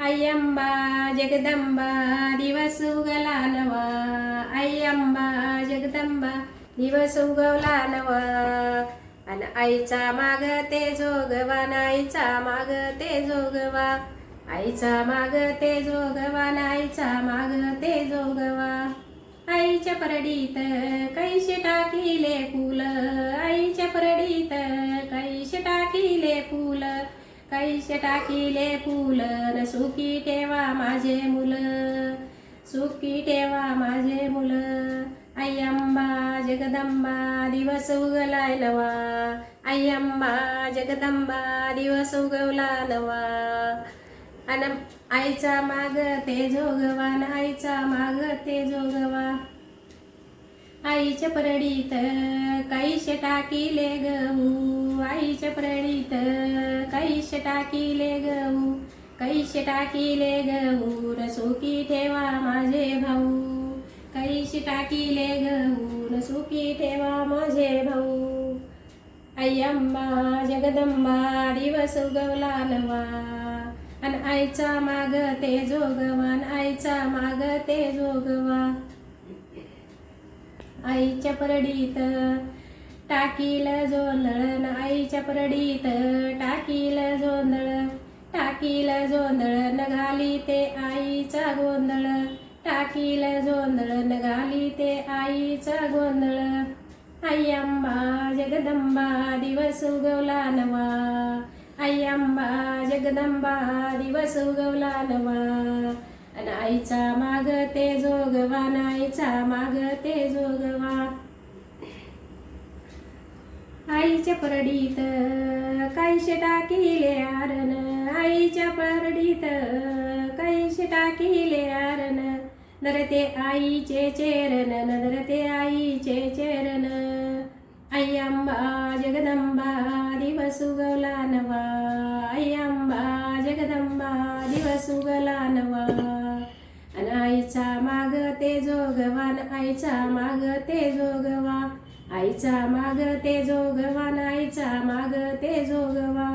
आई अंबा जगदंबा दिवस उगला नवा. आई अंबा जगदंबा दिवस उगवला नवा. अन आईचा माग ते जोगवा न आईचा माग ते जोगवा. आईचा माग ते जोगवा न आईचा माग ते जोगवा. आईच्या परडीत कैसे टाकिले फूल. आईच्या परडीत कैसे टाकिले फूल. कैसे टाकिले फूल न सुखी ठेवा माझे मुल. सुखी ठेवा माझे मुल. आई अंबा जगदंबा दिवस उगलाय नवा. आई अंबा जगदंबा दिवस उगवला नवा. अन आईचा माग ते जोगवा न आईचा माग ते जोगवा. आईच्या परडीत कैसे टाकिले गहू. आईच्या परडीत कैसे टाकिले गहू. कैसे टाकिले गहू न सुखी ठेवा माझे भाऊ. कैसे टाकिले गहू न सुखी ठेवा माझे भाऊ. आई अंबा जगदंबा दिवस उगवला नवा. अन आईचा माग ते जोगवा न आईचा माग ते जोगवा. आईच्या परडीत टाकील जोंधळ न आईच्या परडीत टाकील जोंधळ. टाकील जोंधळ न घाली ते आईचा गोंधळ. टाकील जोंधळ न घाली ते आईचा गोंधळ. आई अंबा जगदंबा दिवस उगवला नवा. आई अंबा जगदंबा दिवस उगवला नवा. अन आईचा माग ते जोगवा न आईचा माग ते जोगवा. आईच्या परडीत कैसे टाकिले आरण. आईच्या परडीत कैसे टाकिले आरण. धरते आईचे चेरण न धरते आईचे चेरण. आई अंबा जगदंबा दिवस उगवला नवा. आई अंबा जगदंबा दिवस उगवला नवा. अन आईचा माग ते जोगवा न आईचा माग ते जोगवा. आईचा माग ते जोगवा न आईचा माग ते जोगवा.